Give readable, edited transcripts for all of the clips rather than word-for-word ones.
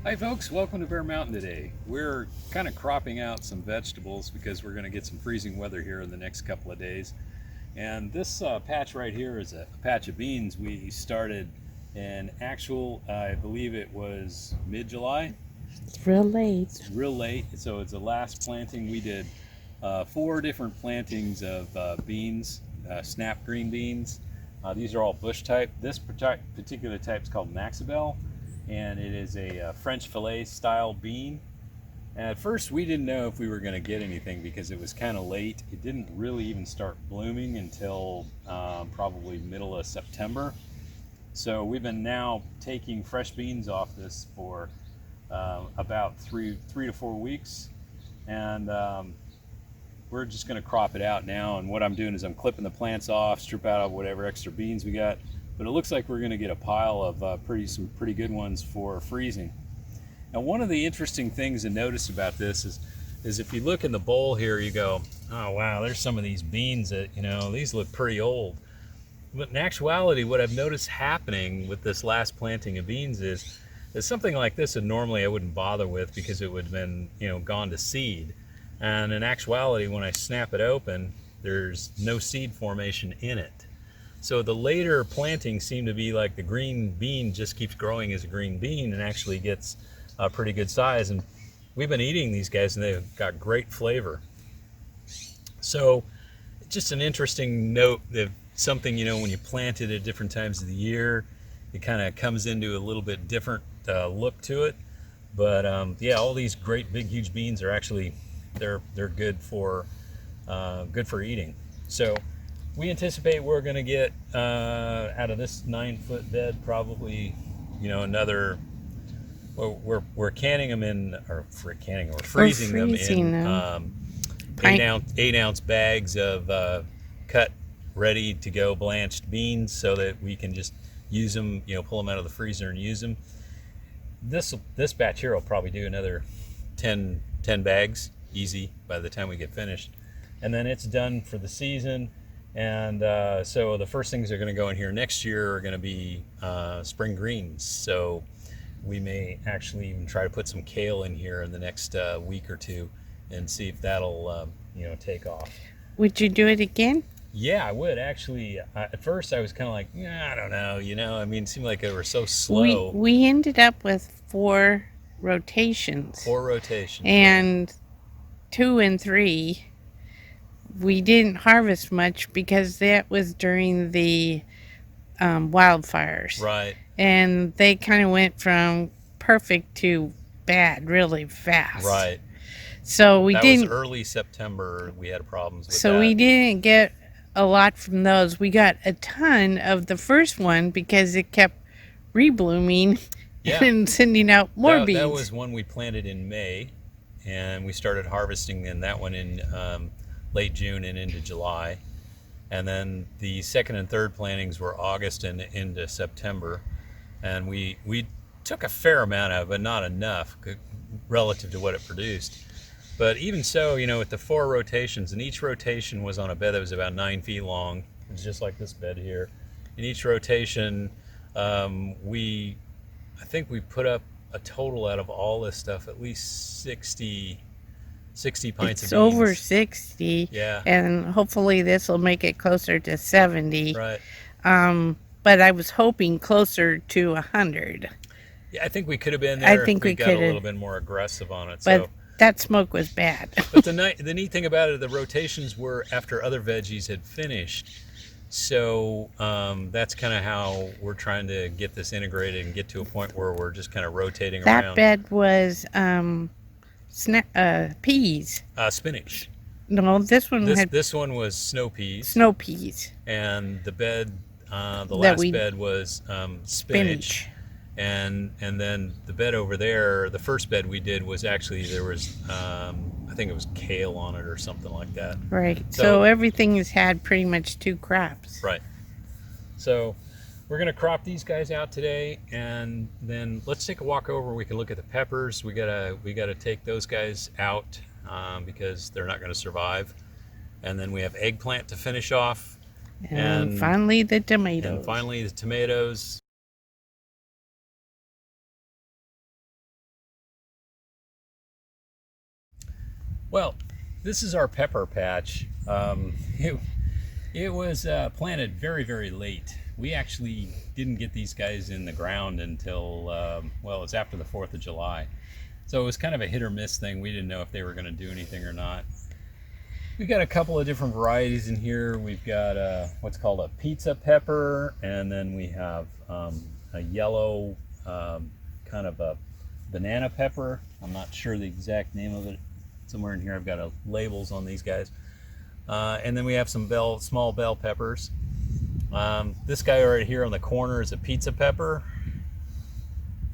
Hi folks, welcome to Bear Mountain today. We're kind of cropping out some vegetables because we're going to get some freezing weather here in the next couple of days. And this patch right here is a patch of beans we started in I believe it was mid-July. It's real late. It's real late, so it's the last planting. We did 4 different plantings of beans, snap green beans. These are all bush type. This particular type is called Maxibel, and it is a French fillet style bean. And at first we didn't know if we were going to get anything because it was kind of late. It didn't really even start blooming until probably middle of September. So we've been now taking fresh beans off this for about three to 4 weeks, and we're just going to crop it out now. And what I'm doing is I'm clipping the plants off, strip out whatever extra beans we got. But it looks like we're going to get a pile of some pretty good ones for freezing. Now, one of the interesting things to notice about this is if you look in the bowl here, you go, oh wow, there's some of these beans that, these look pretty old. But in actuality, what I've noticed happening with this last planting of beans is something like this that normally I wouldn't bother with because it would have been, gone to seed. And in actuality, when I snap it open, there's no seed formation in it. So the later plantings seem to be like the green bean just keeps growing as a green bean and actually gets a pretty good size. And we've been eating these guys and they've got great flavor. So just an interesting note that something, when you plant it at different times of the year, it kind of comes into a little bit different look to it. But yeah, all these great big huge beans are actually they're good for eating. So we anticipate we're going to get out of this 9-foot bed probably another. Well, we're canning them in, or canning, we're freezing them in 8-ounce bags of cut, ready to go blanched beans, so that we can just use them. Pull them out of the freezer and use them. This batch here will probably do another 10 bags easy by the time we get finished, and then it's done for the season. And so the first things that are going to go in here next year are going to be spring greens. So we may actually even try to put some kale in here in the next week or two and see if that'll take off. Would you do it again? Yeah, I would actually. At first I was kind of like, I don't know, it seemed like they were so slow. We ended up with 4 rotations. 4 rotations. And 2 and 3, we didn't harvest much because that was during the wildfires. Right. And they kind of went from perfect to bad really fast. Right. So that was early September. We had problems with that. So we didn't get a lot from those. We got a ton of the first one because it kept reblooming and sending out more beans. That was one we planted in May, and we started harvesting that one in late June and into July. And then the second and third plantings were August and into September. And we took a fair amount of it, but not enough relative to what it produced. But even so, with the 4 rotations, and each rotation was on a bed that was about 9 feet long. It was just like this bed here. In each rotation, I think we put up a total out of all this stuff, at least 60 pints of beans. It's over 60. Yeah. And hopefully this will make it closer to 70. Right. But I was hoping closer to 100. Yeah, I think we could have been there. I think we got a little bit more aggressive on it. But that smoke was bad. But the neat thing about it, the rotations were after other veggies had finished. So that's kind of how we're trying to get this integrated and get to a point where we're just kind of rotating around. That bed was peas. Spinach. No, this one this one was snow peas. Snow peas. And the bed, the last bed was spinach. And then the bed over there, the first bed we did was actually, there was, I think it was kale on it or something like that. Right. So everything has had pretty much 2 crops. Right. So we're going to crop these guys out today, and then let's take a walk over. We can look at the peppers. We gotta take those guys out because they're not going to survive. And then we have eggplant to finish off. And finally the tomatoes. Well, this is our pepper patch. It was planted very, very late. We actually didn't get these guys in the ground until, well, it's after the 4th of July. So it was kind of a hit or miss thing. We didn't know if they were going to do anything or not. We've got a couple of different varieties in here. We've got what's called a pizza pepper, and then we have a yellow kind of a banana pepper. I'm not sure the exact name of it. Somewhere in here I've got labels on these guys. And then we have some small bell peppers. This guy right here on the corner is a pizza pepper.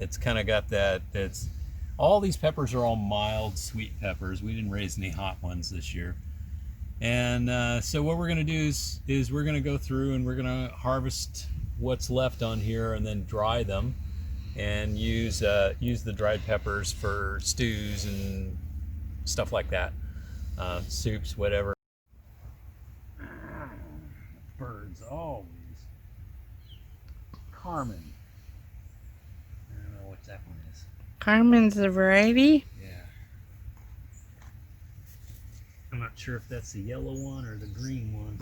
It's kind of got that, all these peppers are all mild sweet peppers. We didn't raise any hot ones this year. And so what we're going to do is we're going to go through and we're going to harvest what's left on here and then dry them and use the dried peppers for stews and stuff like that, soups, whatever. Birds always. Carmen. I don't know what that one is. Carmen's a variety? Yeah. I'm not sure if that's the yellow one or the green one.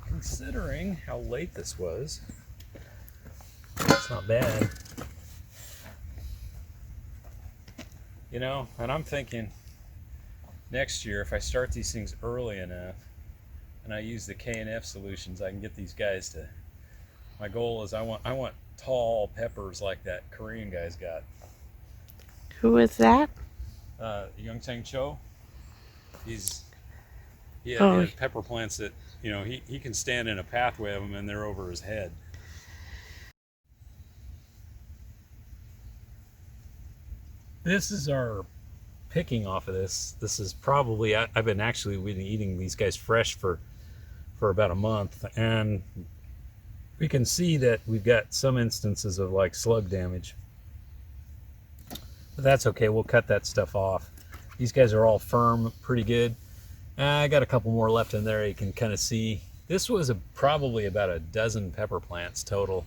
Considering how late this was, it's not bad. You know, and I'm thinking next year if I start these things early enough and I use the K&F solutions, I can get these guys to, my goal is I want tall peppers like that Korean guy's got. Who is that? Young Sang Cho. He Oh. has pepper plants that, you know, he can stand in a pathway of them and they're over his head. This is our picking off of this. This is probably, we've been eating these guys fresh for about a month, and we can see that we've got some instances of like slug damage. But that's okay, we'll cut that stuff off. These guys are all firm, pretty good. I got a couple more left in there you can kind of see. This was probably about a dozen pepper plants total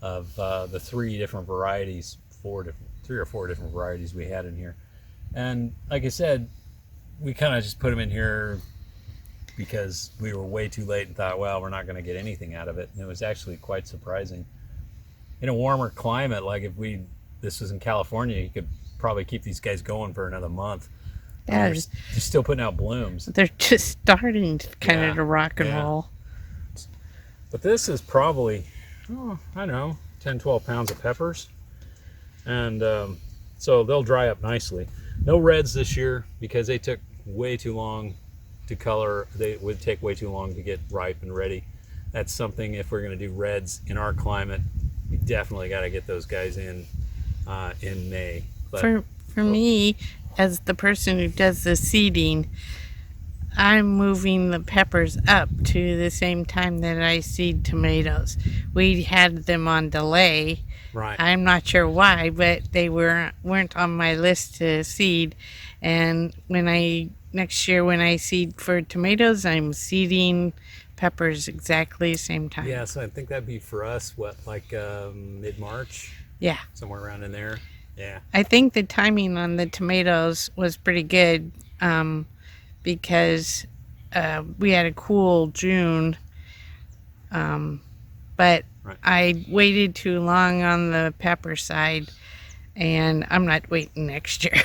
of the three or four different varieties we had in here. And like I said, we kind of just put them in here because we were way too late and thought, well, we're not going to get anything out of it. And it was actually quite surprising. In a warmer climate, like if this was in California, you could probably keep these guys going for another month. Yeah, They're still putting out blooms. they're just starting to rock and roll. But this is probably, I don't know, 10, 12 pounds of peppers. And so they'll dry up nicely. No reds this year because they took way too long to color. They would take way too long to get ripe and ready. That's something, if we're going to do reds in our climate, we definitely got to get those guys in May. But, For me, as the person who does the seeding, I'm moving the peppers up to the same time that I seed tomatoes. We had them on delay. right. I'm not sure why, but they weren't on my list to seed. And next year when I seed for tomatoes, I'm seeding peppers exactly the same time. Yeah, so I think that'd be for us, like mid-March? Yeah. Somewhere around in there. Yeah. I think the timing on the tomatoes was pretty good because we had a cool June, but Right. I waited too long on the pepper side, and I'm not waiting next year.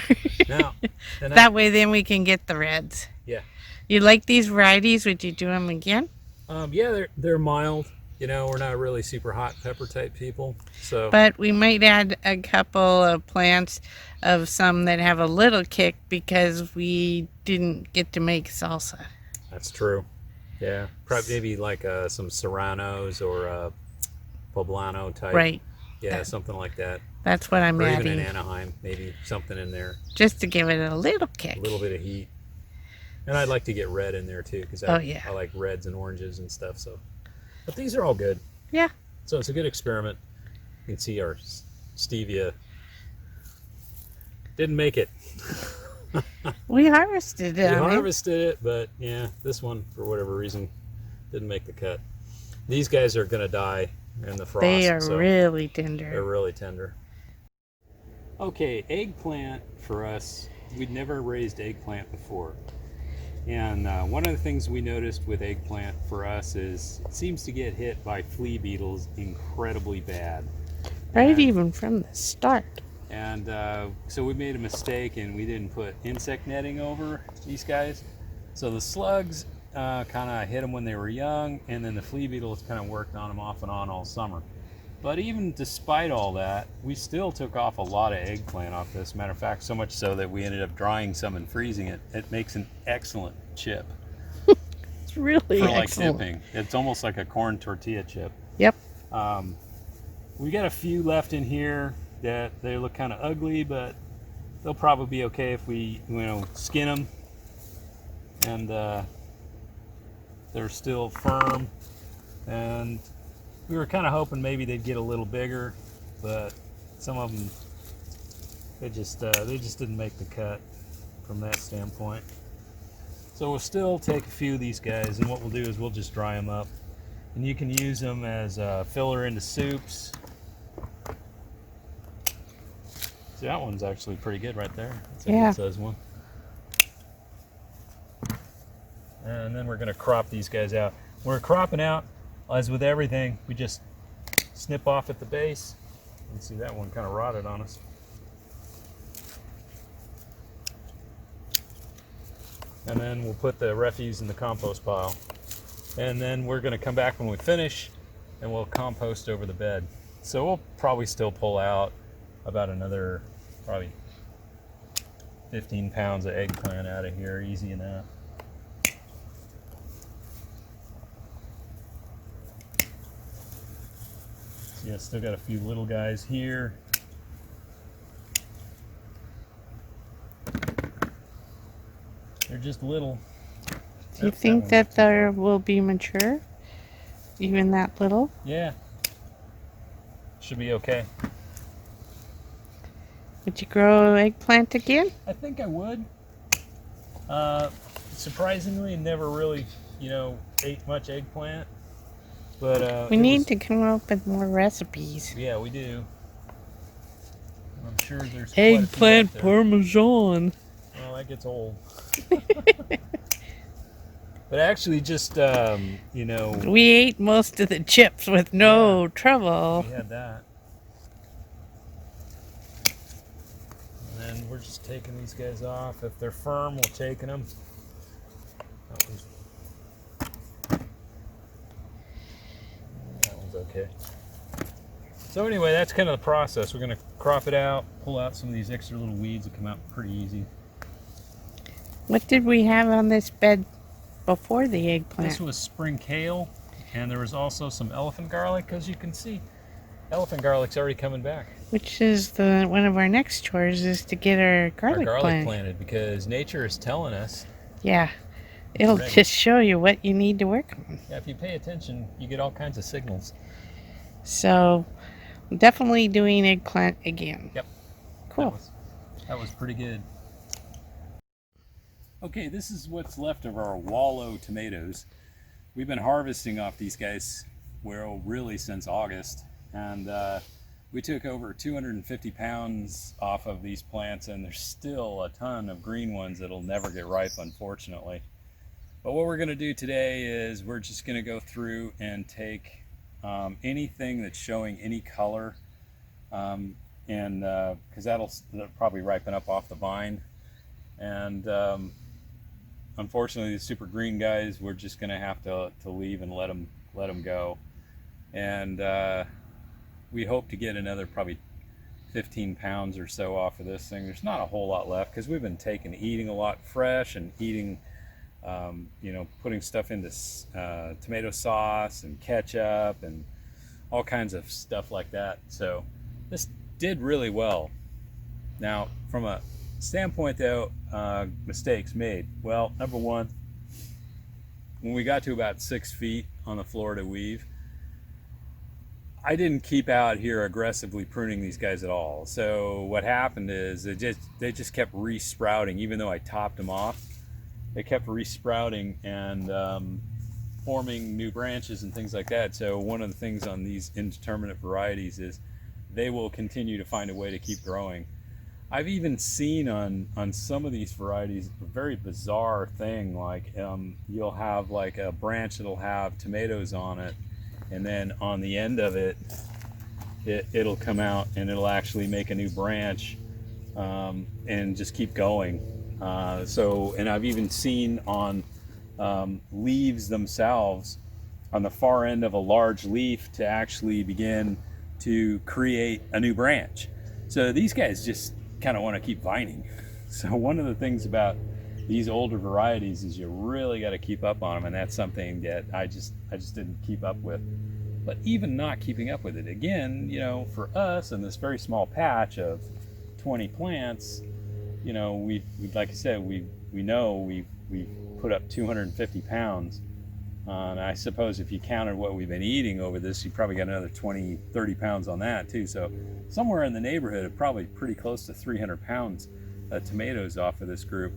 Now, That way then we can get the reds. Yeah. You like these varieties? Would you do them again? Yeah, they're mild. You know, we're not really super hot pepper type people. So, But we might add a couple of plants of some that have a little kick because we didn't get to make salsa. that's true. Yeah, probably maybe like some serranos or poblano type. Right. Yeah, something like that. That's what I'm Or adding. even in Anaheim, maybe something in there. Just to give it a little A kick. little bit of heat. And I'd like to get red in there too, because Oh, yeah. I like reds and oranges and stuff. So, but these are all good. Yeah. So it's a good experiment. You can see our stevia didn't make it. We harvested it. We harvested it, but yeah, this one for whatever reason didn't make the cut. These guys are going to die in the frost. They are so really tender. They're really tender. Okay, eggplant for us, we'd never raised eggplant before. And one of the things we noticed with eggplant for us is it seems to get hit by flea beetles incredibly bad. Right, And- even from the start. And so we made a mistake and we didn't put insect netting over these guys. So the slugs kind of hit them when they were young, and then the flea beetles kind of worked on them off and on all summer. But even despite all that, we still took off a lot of eggplant off this. Matter of fact, so much so that we ended up drying some and freezing it. It makes an excellent chip It's really for like excellent. dipping. It's almost like a corn tortilla chip. Yep. We got a few left in here that they look kind of ugly, but they'll probably be okay if we, skin them. And they're still firm. And we were kind of hoping maybe they'd get a little bigger, but some of them, they just didn't make the cut from that standpoint. So we'll still take a few of these guys, and what we'll do is we'll just dry them up, and you can use them as a filler into soups. See, that one's actually pretty good right there. That's a Yeah. good size one. And then we're going to crop these guys out. We're cropping out, as with everything, we just snip off at the base. You can see that one kind of rotted on us. And then we'll put the refuse in the compost pile. And then we're going to come back when we finish and we'll compost over the bed. So we'll probably still pull out about another probably 15 pounds of eggplant out of here, easy enough. So yeah, still got a few little guys here. They're just little. Do you That think one that looks too there will be mature? Even that little? Yeah. Should be okay. Would you grow eggplant again? I think I would. Surprisingly, never really, ate much eggplant. But We need to come up with more recipes. Yeah, we do. I'm sure there's quite a few Eggplant out there. parmesan. Well, that gets old. But actually, just We ate most of the chips with no trouble. we had that. And then we're just taking these guys off. If they're firm, we're taking them. That one's okay. So anyway, that's kind of the process. We're going to crop it out, pull out some of these extra little weeds that come out pretty easy. What did we have on this bed before the eggplant? This was spring kale, and there was also some elephant garlic, as you can see. Elephant garlic's already coming back. Which is one of our next chores is to get our garlic, Planted, because nature is telling us. Yeah. It'll ready. just show you what you need to work on. Yeah, if you pay attention, you get all kinds of signals. So, definitely doing eggplant again. Yep. Cool. That was pretty good. Okay, this is what's left of our wallow tomatoes. We've been harvesting off these guys, really since August, and we took over 250 pounds off of these plants, and there's still a ton of green ones that'll never get ripe, unfortunately. But what we're going to do today is we're just going to go through and take anything that's showing any color, and because that'll probably ripen up off the vine. And unfortunately, the super green guys, we're just going to have to leave and let them go. And we hope to get another probably 15 pounds or so off of this thing. There's not a whole lot left because we've been eating a lot fresh and eating, putting stuff into tomato sauce and ketchup and all kinds of stuff like that. So this did really well. Now, from a standpoint, though, mistakes made. Well, number one, when we got to about 6 feet on the Florida weave, I didn't keep out here aggressively pruning these guys at all. So what happened is they just kept re-sprouting, even though I topped them off. They kept re-sprouting and forming new branches and things like that. So one of the things on these indeterminate varieties is they will continue to find a way to keep growing. I've even seen on some of these varieties a very bizarre thing, like you'll have like a branch that'll have tomatoes on it, and then on the end of it, it'll come out and it'll actually make a new branch and just keep going. And I've even seen on leaves themselves, on the far end of a large leaf, to actually begin to create a new branch. So these guys just kind of want to keep vining. So one of the things about these older varieties is you really got to keep up on them, and that's something that I just didn't keep up with. But even not keeping up with it, again, for us in this very small patch of 20 plants, we like I said, we put up 250 pounds. And I suppose if you counted what we've been eating over this, you probably got another 20, 30 pounds on that too. So somewhere in the neighborhood of probably pretty close to 300 pounds of tomatoes off of this group.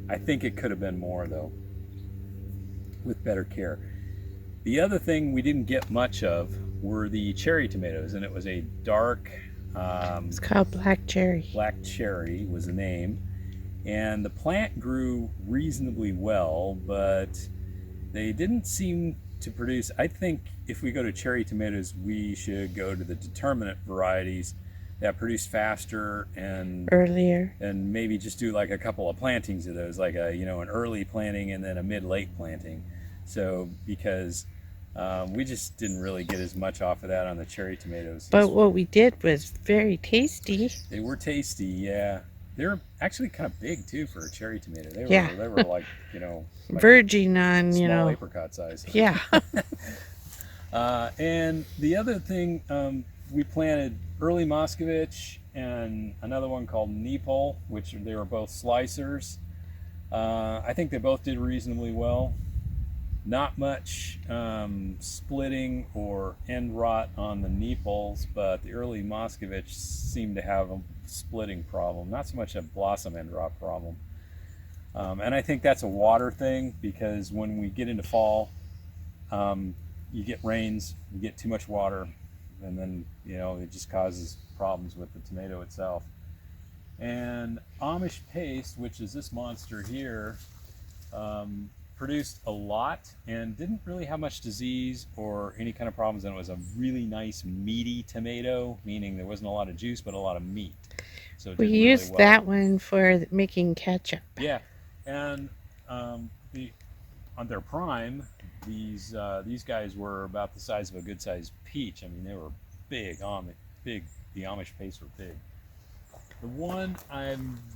I think it could have been more though, with better care. The other thing we didn't get much of were the cherry tomatoes, and it was a dark... it's called black cherry. Black cherry was the name. And the plant grew reasonably well, but they didn't seem to produce... I think if we go to cherry tomatoes, we should go to the determinate varieties that produce faster and earlier, and maybe just do like a couple of plantings of those, like an early planting and then a mid-late planting. So because we just didn't really get as much off of that on the cherry tomatoes. But what we did was very tasty. They were tasty, yeah. They're actually kind of big too for a cherry tomato. They were like, like verging on, small apricot size. Yeah. And the other thing, we planted early Moscovich and another one called Nepal, which they were both slicers. I think they both did reasonably well. Not much splitting or end rot on the Nepals, but the early Moscovich seemed to have a splitting problem, not so much a blossom end rot problem. And I think that's a water thing, because when we get into fall, you get rains, you get too much water, and then it just causes problems with the tomato itself. And Amish paste, which is this monster here, produced a lot and didn't really have much disease or any kind of problems, and it was a really nice meaty tomato, meaning there wasn't a lot of juice but a lot of meat. So we used that one for making ketchup. Yeah, and on their prime, these guys were about the size of a good sized peach. I mean, they were big. The Amish paste were big. The one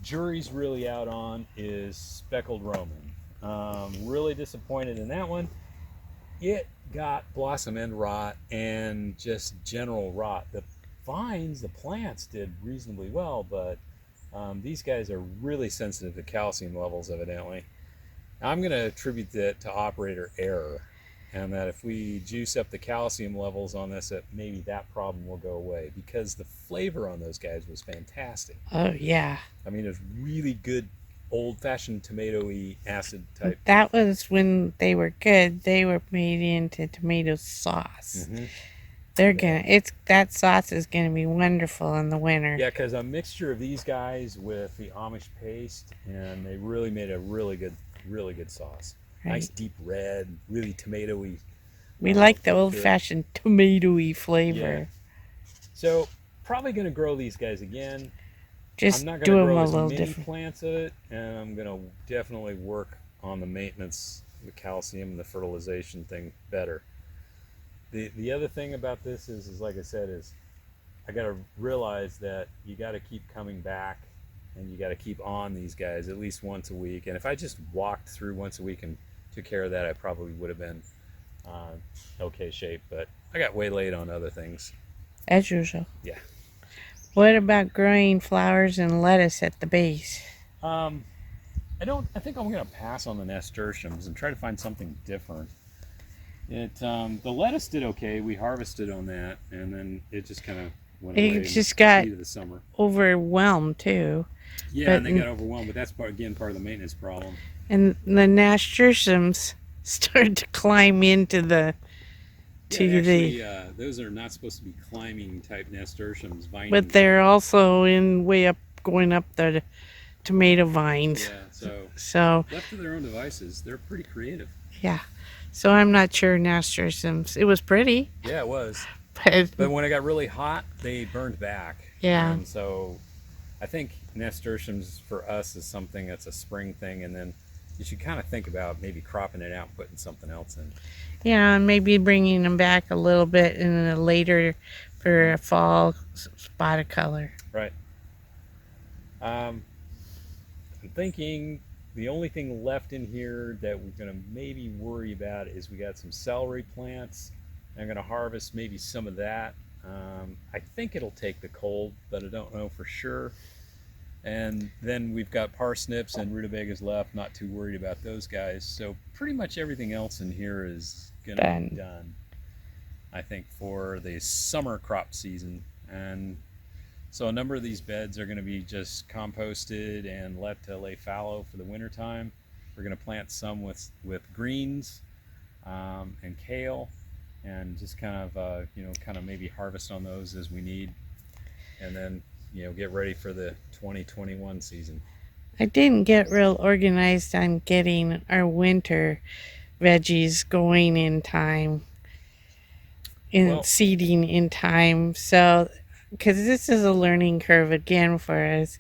jury's really out on is Speckled Roman. Really disappointed in that one. It got blossom end rot and just general rot. The vines, the plants did reasonably well, but these guys are really sensitive to calcium levels, evidently. I'm going to attribute that to operator error, and that if we juice up the calcium levels on this, that maybe that problem will go away, because the flavor on those guys was fantastic. Oh, yeah. I mean, it was really good old-fashioned tomato-y acid type. That was when they were good. They were made into tomato sauce. Mm-hmm. That sauce is gonna be wonderful in the winter. Yeah, because a mixture of these guys with the Amish paste, and they really made a really good sauce. Right. Nice deep red, really tomatoey. We like the old-fashioned tomatoey flavor. Yeah. So probably gonna grow these guys again. Just I'm not do gonna them grow a as little many different. plants of it, and I'm gonna definitely work on the maintenance, the calcium, and the fertilization thing better. The other thing about this is like I said, is I got to realize that you got to keep coming back, and you got to keep on these guys at least once a week. And if I just walked through once a week and took care of that, I probably would have been okay shape. But I got waylaid on other things. As usual. Yeah. What about growing flowers and lettuce at the base? Um, I think I'm gonna pass on the nasturtiums and try to find something different. The lettuce did okay. We harvested on that, and then it just kind of went away It in the just got heat of the summer. overwhelmed too. Yeah, But and they got overwhelmed, but that's part of the maintenance problem. and the nasturtiums started to climb into the Yeah, to the actually, those are not supposed to be climbing type nasturtiums, but vining they're type. also in way up going up the tomato vines. Yeah, so So left to their own devices, they're pretty creative. yeah. So I'm not sure nasturtiums. It was pretty, Yeah, it was. but But when it got really hot, they burned back. yeah. And so I think nasturtiums for us is something that's a spring thing, and then you should kind of think about maybe cropping it out and putting something else in. Yeah, and maybe bringing them back a little bit in a later for a fall spot of color. Right. I'm thinking the only thing left in here that we're going to maybe worry about is we got some celery plants. I'm going to harvest maybe some of that. I think it'll take the cold, but I don't know for sure. And then we've got parsnips and rutabagas left. Not too worried about those guys. So pretty much everything else in here is going to be done, I think, for the summer crop season. And so a number of these beds are going to be just composted and let to lay fallow for the winter time. We're going to plant some with greens and kale, and just kind of maybe harvest on those as we need, and then get ready for the 2021 season. I didn't get real organized on getting our winter veggies going in time, seeding in time. So, because this is a learning curve again for us.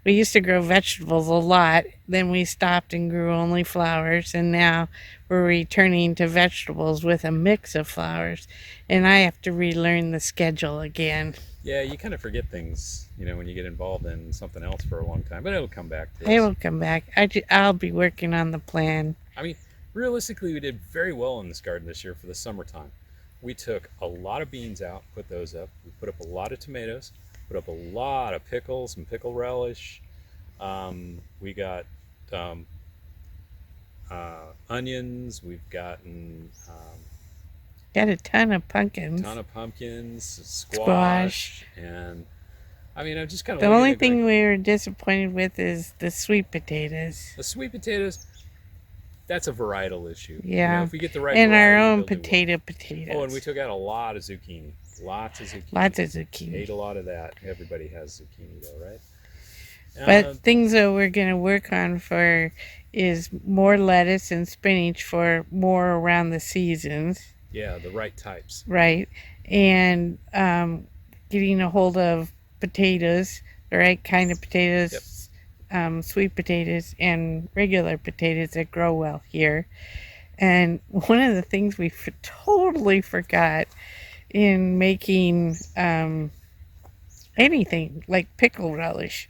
We used to grow vegetables a lot, then we stopped and grew only flowers, and now we're returning to vegetables with a mix of flowers, and I have to relearn the schedule again. Yeah, you kind of forget things, when you get involved in something else for a long time, but it'll come back to us. It will come back. I'll be working on the plan. I mean, realistically, we did very well in this garden this year for the summertime. We took a lot of beans out, put those up. We put up a lot of tomatoes, put up a lot of pickles and pickle relish. We got onions. We've gotten Got a ton of pumpkins. Squash, and I mean, I'm just kind of. The only thing we were disappointed with is the sweet potatoes. The sweet potatoes. That's a varietal issue. Yeah. If we get the right and variety, our own they'll do well. potatoes. Oh, and we took out a lot of zucchini. Lots of zucchini. Lots of zucchini. Ate a lot of that. Everybody has zucchini, though, right? But things that we're going to work on for is more lettuce and spinach for more around the seasons. Yeah, the right types. Right. And getting a hold of potatoes, the right kind of potatoes. Yep. Sweet potatoes and regular potatoes that grow well here. And one of the things we totally forgot in making anything like pickle relish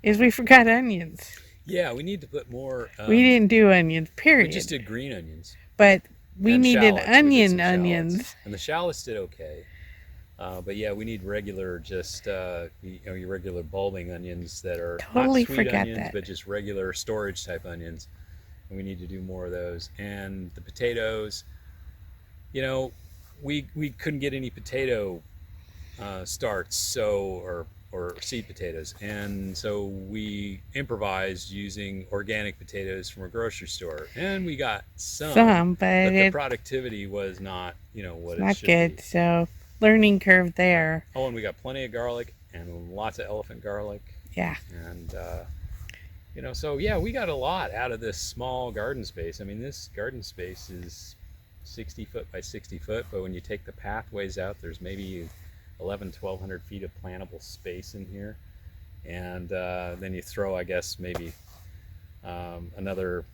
is we forgot onions. Yeah, we need to put more. We didn't do onions, period. We just did green onions. But we needed shallots. onions. And the shallots did okay. But yeah, we need regular, just your regular bulbing onions that are totally not sweet onions, that. but just regular storage type onions. And we need to do more of those. And the potatoes, we couldn't get any potato starts, or seed potatoes, and so we improvised using organic potatoes from a grocery store, and we got some, but the productivity was not, what it should good. be. So. Learning curve there. Oh, and we got plenty of garlic and lots of elephant garlic. Yeah. And, so yeah, we got a lot out of this small garden space. I mean, this garden space is 60 foot by 60 foot, but when you take the pathways out, there's maybe 1,200 feet of plantable space in here. And then you throw, I guess, maybe another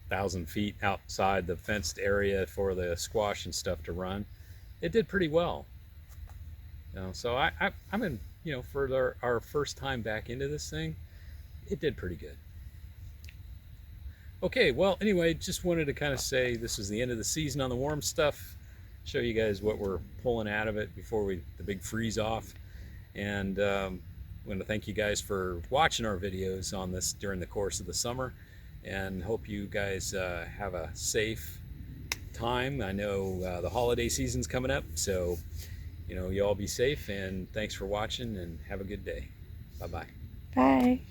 1,000 feet outside the fenced area for the squash and stuff to run. It did pretty well. So I'm in, for our first time back into this thing, it did pretty good. Okay, well, anyway, just wanted to kind of say this is the end of the season on the warm stuff. Show you guys what we're pulling out of it before the big freeze off. And I want to thank you guys for watching our videos on this during the course of the summer, and hope you guys have a safe time. I know the holiday season's coming up, so you all be safe, and thanks for watching, and have a good day. Bye-bye. Bye.